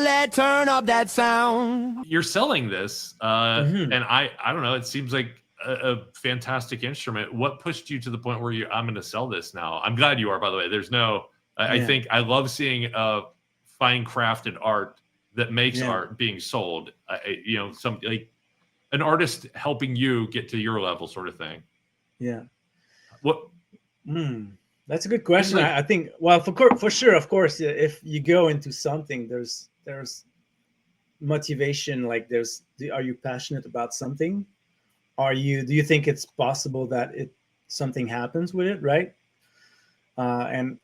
Violette, turn up that sound. You're selling this, Mhm. and I don't know. It seems like a fantastic instrument. What pushed you to the point where I'm going to sell this now? I'm glad you are, by the way. There's no. I Yeah. think I love seeing fine crafted art that makes Yeah. art being sold. Some like an artist helping you get to your level, sort of thing. Yeah. What? That's a good question. Like- I think, well, for sure, of course, if you go into something, there's motivation. Like, are you passionate about something? Do you think it's possible that something happens with it, right? And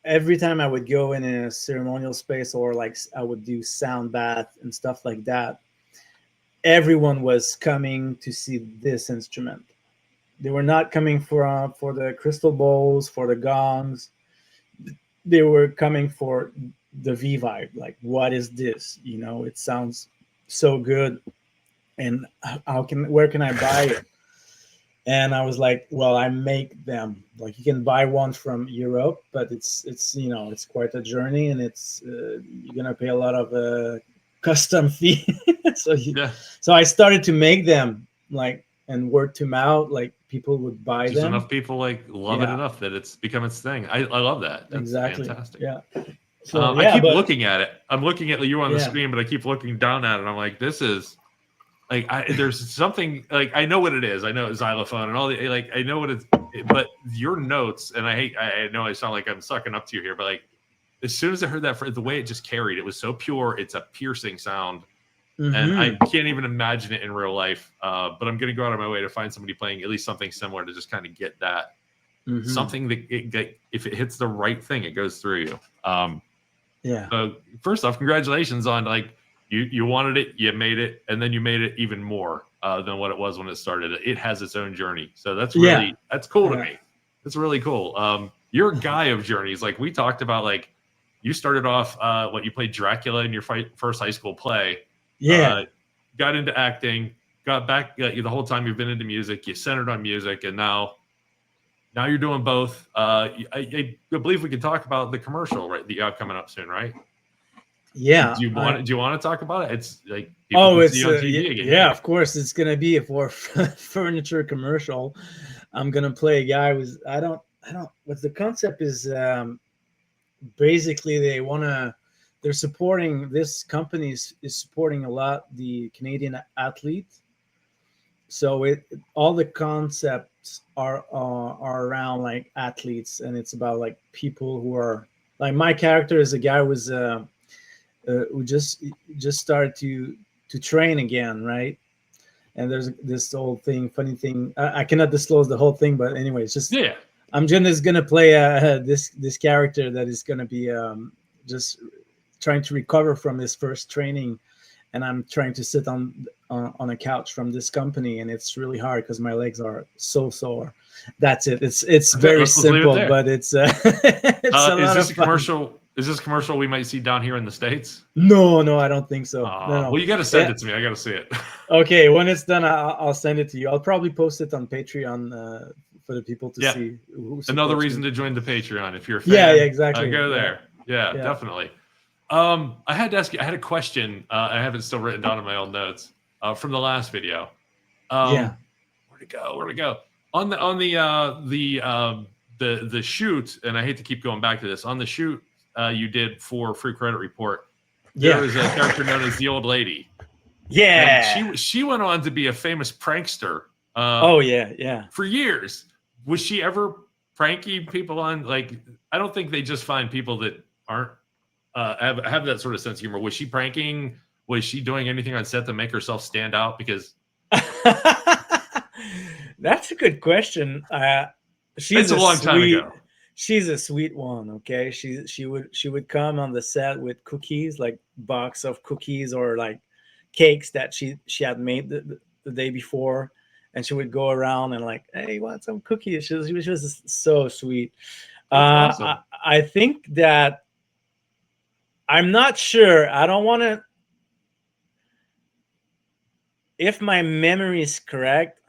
every time I would go in a ceremonial space, or like I would do sound bath and stuff like that, everyone was coming to see this instrument. They were not coming for the crystal bowls, for the gongs. They were coming for the V vibe. Like, what is this? It sounds so good, and where can I buy it? And I was like, well, I make them. Like, you can buy one from Europe, but it's quite a journey, and you're gonna pay a lot of custom fee. So I started to make them, like, and word to mouth, like, people would buy Just them. enough people like love it enough that it's become its thing. I love that. That's Exactly. fantastic. Yeah. So I keep looking at it. I'm looking at you on the screen, but I keep looking down at it. And I'm like, this is like, there's something like, I know what it is. I know it's xylophone and all the, like, I know what it's, but your notes, and I know I sound like I'm sucking up to you here, but like, as soon as I heard that, the way it just carried, it was so pure. It's a piercing sound. And I can't even imagine it in real life. But I'm going to go out of my way to find somebody playing at least something similar to just kind of get that something that if it hits the right thing, it goes through you. Yeah. So first off, congratulations on like you wanted it, you made it, and then you made it even more than what it was when it started. It has its own journey, so that's really that's cool to me. That's really cool. You're a guy of journeys. Like we talked about, like you started off you played Dracula in your first high school play. Yeah. Got into acting, got back the whole time you've been into music, you centered on music, and now you're doing both. I believe we could talk about the commercial, right? That you have coming up soon, right? Yeah. Do you want to talk about it? It's like it's see on TV again. Yeah, of course it's gonna be for furniture commercial. I'm gonna play a guy who's I don't what the concept is. Basically, they're supporting this company is supporting a lot the Canadian athlete. So all the concepts are around like athletes, and it's about like people who are like my character is a guy who just started to train again, right? And there's this whole funny thing. I cannot disclose the whole thing, but anyways, just I'm just gonna play this character that is gonna be just trying to recover from his first training, and I'm trying to sit on a couch from this company, and it's really hard because my legs are so sore. That's it. It's very simple, but it's a lot is this of a commercial? Is this a commercial we might see down here in the States? No, I don't think so. No. Well, you got to send it to me. I got to see it. Okay, when it's done, I'll send it to you. I'll probably post it on Patreon for the people to see. Another reason to join the Patreon if you're a fan. Yeah, exactly. Go there. Yeah, definitely. I had to ask you. I had a question. I have it still written down in my own notes from the last video. Where'd it go? On the shoot, and I hate to keep going back to this. On the shoot you did for Free Credit Report, there was a character known as the Old Lady. Yeah. And she went on to be a famous prankster. For years. Was she ever pranking people on? Like, I don't think they just find people that aren't have that sort of sense of humor. Was she pranking? Was she doing anything on set to make herself stand out? Because that's a good question. She's a long time ago. She's a sweet one. Okay, she would come on the set with cookies, like box of cookies or like cakes that she had made the day before, and she would go around and like, hey, want some cookies? She was so sweet. Awesome. I think that I'm not sure. I don't want to. If my memory is correct,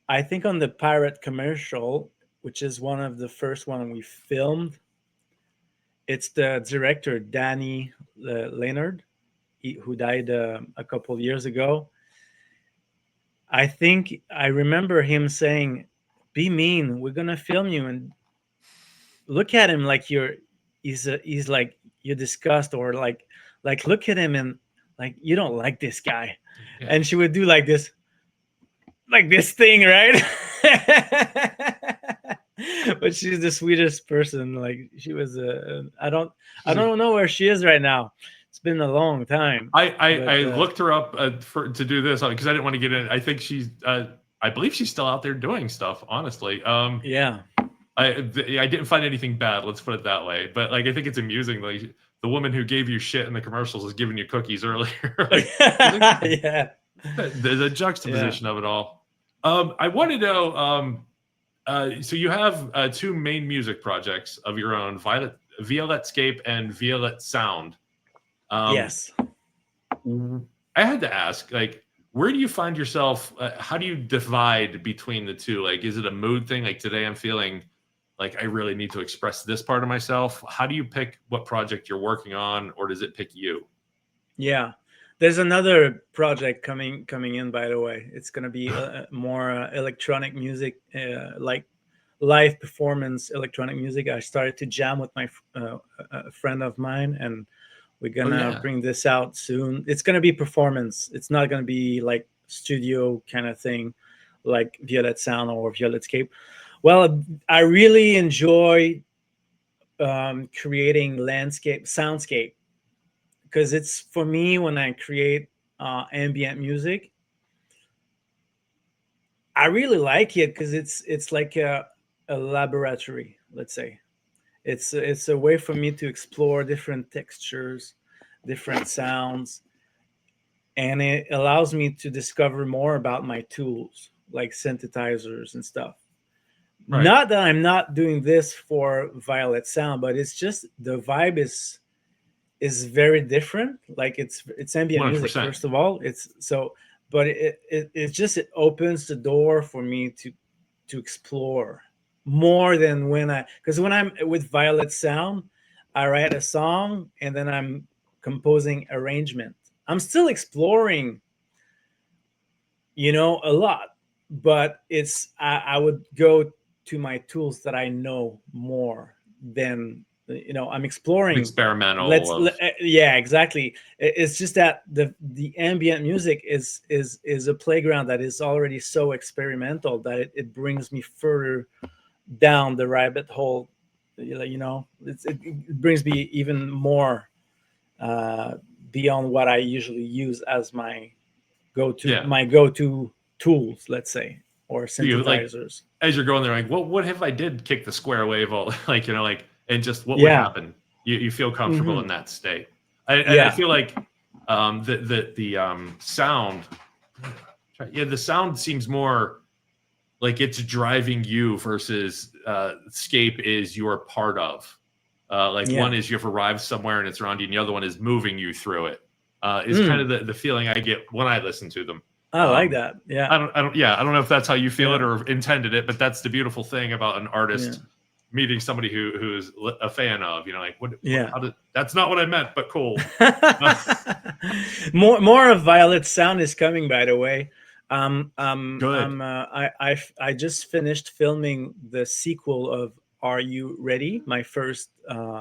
I think on the pirate commercial, which is one of the first one we filmed, It's the director Danny Leonard, who died a couple of years ago. I think I remember him saying, "Be mean. We're gonna film you and look at him like he's like you disgust, or like look at him and like you don't like this guy." Yeah. And she would do like this thing, right? But she's the sweetest person. Like she was I don't know where she is right now. It's been a long time. I looked her up to do this because I didn't want to get in. I think she's I believe she's still out there doing stuff. Honestly, yeah. I didn't find anything bad. Let's put it that way. But like I think it's amusing. Like the woman who gave you shit in the commercials is giving you cookies earlier. Like, Yeah. the juxtaposition of it all. I want to know. So you have two main music projects of your own: Violette-scape and Violette Sound. Yes. I had to ask, like, where do you find yourself? How do you divide between the two? Like, is it a mood thing? Like today, I'm feeling like I really need to express this part of myself. How do you pick what project you're working on, or does it pick you? Yeah. There's another project coming in, by the way. It's going to be more electronic music, like live performance electronic music. I started to jam with my a friend of mine, and we're gonna bring this out soon. It's gonna be performance. It's not gonna be like studio kind of thing, like Violette Sound or Violette-scape. Well, I really enjoy creating soundscape, because it's for me when I create ambient music. I really like it because it's like a laboratory, let's say. It's a way for me to explore different textures, different sounds, and it allows me to discover more about my tools, like synthesizers and stuff. Right. Not that I'm not doing this for Violette Sound, but it's just the vibe is very different. Like it's ambient 100%. music, first of all. It's so, but it opens the door for me to explore more than because when I'm with Violette Sound, I write a song and then I'm composing arrangement. I'm still exploring, a lot, but I would go to my tools that I know more than, I'm exploring Experimental. yeah, exactly. It's just that the ambient music is a playground that is already so experimental that it brings me further down the rabbit hole. It brings me even more beyond what I usually use as my go-to tools, let's say, or synthesizers. As you're going there, like, what if I did kick the square wave, and just what would happen? You feel comfortable in that state. I feel like the sound, the sound seems more like it's driving you versus scape is you're part of. One is you've arrived somewhere and it's around you, and the other one is moving you through it. Is kind of the feeling I get when I listen to them. I like that. Yeah. I don't know if that's how you feel it or intended it, but that's the beautiful thing about an artist meeting somebody who's a fan of, that's not what I meant, but cool. more of Violette Sound is coming, by the way. Good. I just finished filming the sequel of Are You Ready? My first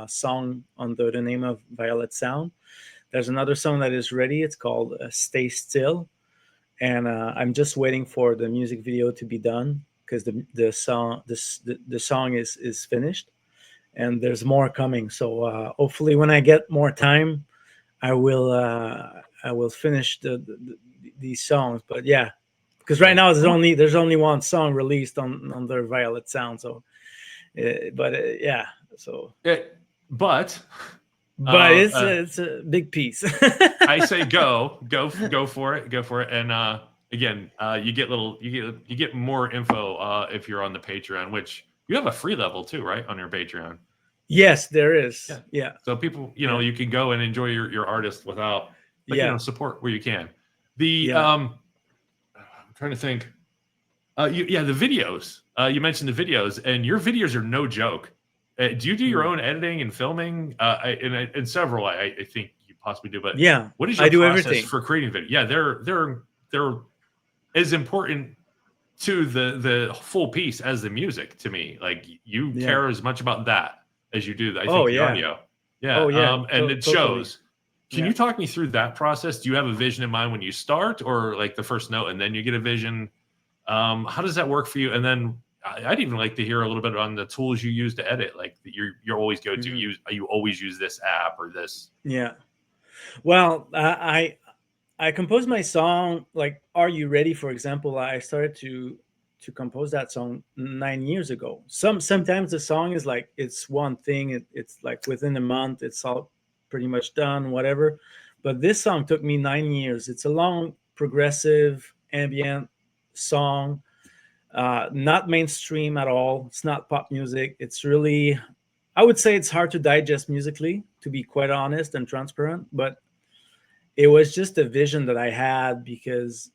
song under the name of Violette Sound. There's another song that is ready. It's called Stay Still. And I'm just waiting for the music video to be done, because the song is finished, and there's more coming. So hopefully, when I get more time, I will finish these songs. But yeah, because right now there's only one song released on their Violette Sound. So, yeah. So. But it's a big piece. I say go for it, and again, you get more info if you're on the Patreon, which you have a free level too, right, on your Patreon? Yes, there is. Yeah. So people, you can go and enjoy your artist without, support where you can. I'm trying to think. The videos. You mentioned the videos, and your videos are no joke. Do you do your own editing and filming? And several, I think you possibly do. But Yeah, what is I your do process everything. for creating video? Yeah, they're as important to the full piece as the music to me. Like you care as much about that as you do, I think, the audio. Yeah. Oh yeah. And it Totally. shows. Can you talk me through that process? Do you have a vision in mind when you start, or like the first note and then you get a vision? How does that work for you? And then I'd even like to hear a little bit on the tools you use to edit, like you're always go to use. You always use this app or this? Yeah. Well, I composed my song, like "Are You Ready?" For example. I started to compose that song 9 years ago. Sometimes the song is like it's one thing. It's like within a month, it's all pretty much done, whatever. But this song took me 9 years. It's a long, progressive, ambient song. Not mainstream at all. It's not pop music. It's really, I would say, it's hard to digest musically, to be quite honest and transparent. But it was just a vision that I had because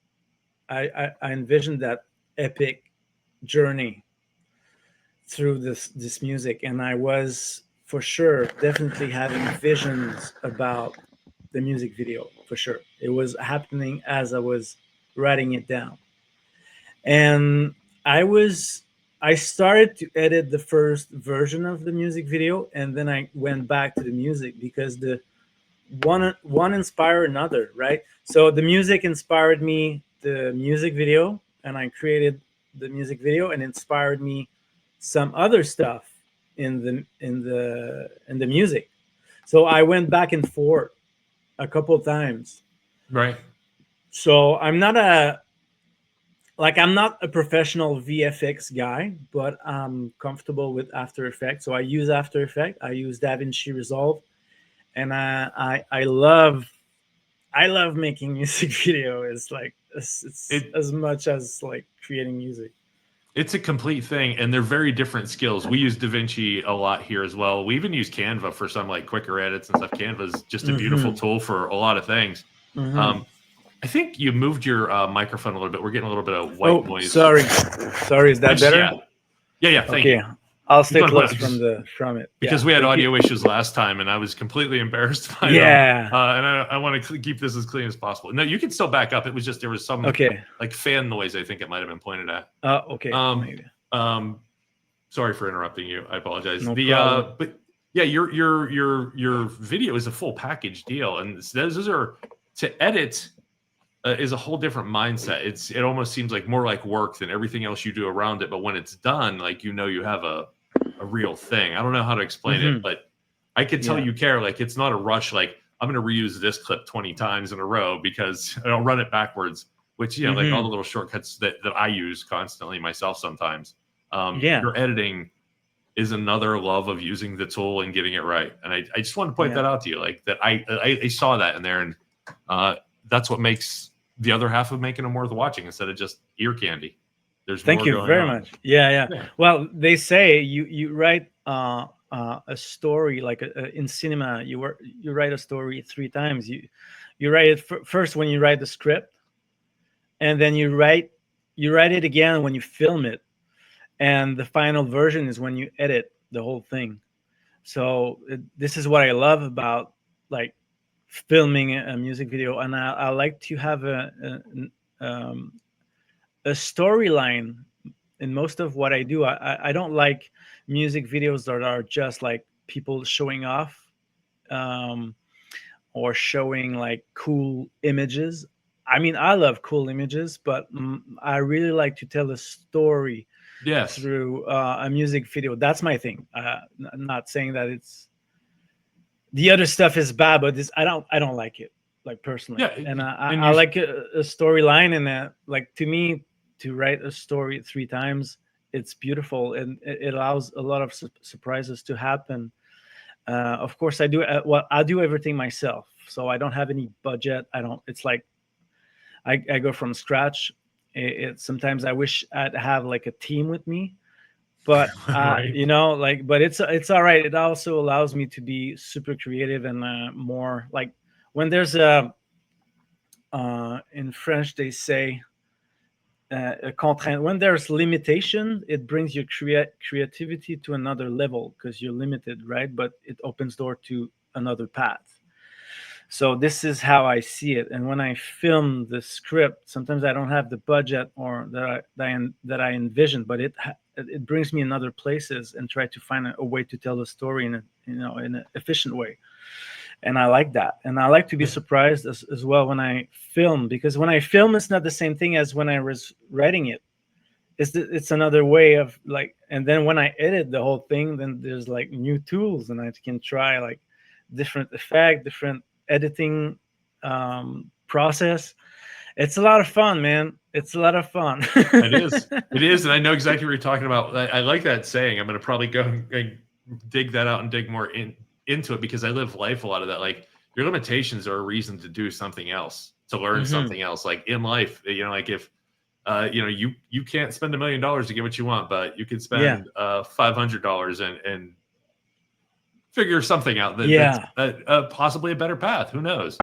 I envisioned that epic journey through this music, and I was for sure definitely having visions about the music video. For sure, it was happening as I was writing it down, and I started to edit the first version of the music video, and then I went back to the music because the one inspired another, right? So the music inspired me, the music video, and I created the music video, and inspired me some other stuff in the music. So I went back and forth a couple of times. Right. So I'm not a professional VFX guy, but I'm comfortable with After Effects. So I use After Effects. I use DaVinci Resolve, and I love making music video. It's like it's as much as like creating music. It's a complete thing, and they're very different skills. We use DaVinci a lot here as well. We even use Canva for some like quicker edits and stuff. Canva is just a beautiful tool for a lot of things. I think you moved your microphone a little bit. We're getting a little bit of white noise. Sorry, is that better? Yeah. Thank you. I'll stay close from it because we had audio issues last time, and I was completely embarrassed by them. And I want to keep this as clean as possible. No, you can still back up. It was just there was some like fan noise. I think it might have been pointed at. Maybe. Sorry for interrupting you. I apologize. No problem. But yeah, your video is a full package deal, and those are to edit. Is a whole different mindset. It almost seems like more like work than everything else you do around it. But when it's done, like you have a real thing. I don't know how to explain it, but I can tell you care. Like it's not a rush. Like I'm going to reuse this clip 20 times in a row because I'll run it backwards. Which like all the little shortcuts that I use constantly myself sometimes. Your editing is another love of using the tool and getting it right. And I just want to point that out to you, like that I saw that in there, and that's what makes the other half of making them worth watching instead of just ear candy. Thank you very much. Yeah. Well, they say you write a story like in cinema. You write a story 3 times. You write it first when you write the script, and then you write it again when you film it, and the final version is when you edit the whole thing. So this is what I love about like filming a music video, and I like to have a storyline in most of what I do. I don't like music videos that are just like people showing off or showing like cool images. I mean, I love cool images, but I really like to tell a story through a music video. That's my thing. I'm not saying that it's the other stuff is bad, but I don't like it, like personally. And I like a storyline, and like to me, to write a story 3 times, it's beautiful, and it allows a lot of surprises to happen. Of course, I do everything myself, so I don't have any budget. It's like I go from scratch. Sometimes I wish I'd have like a team with me, but but it's all right. It also allows me to be super creative and more like when there's in French they say a contraint. When there's limitation, it brings your creativity to another level because you're limited, right? But it opens door to another path. So this is how I see it. And when I film the script, sometimes I don't have the budget or that I envision, but it brings me in other places and try to find a way to tell the story in an efficient way. And I like that. And I like to be surprised as well when I film, because when I film, it's not the same thing as when I was writing it. It's another way of like, and then when I edit the whole thing, then there's like new tools and I can try like different effect, different editing process. It's a lot of fun, man. It's a lot of fun. It is. And I know exactly what you're talking about. I like that saying. I'm going to probably go and dig that out and dig more into it, because I live life a lot of that. Like, your limitations are a reason to do something else, to learn something else. Like in life, like if you can't spend $1 million to get what you want, but you could spend $500 and figure something out that's possibly a better path. Who knows?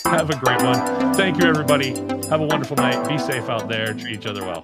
Have a great one. Thank you, everybody. Have a wonderful night. Be safe out there. Treat each other well.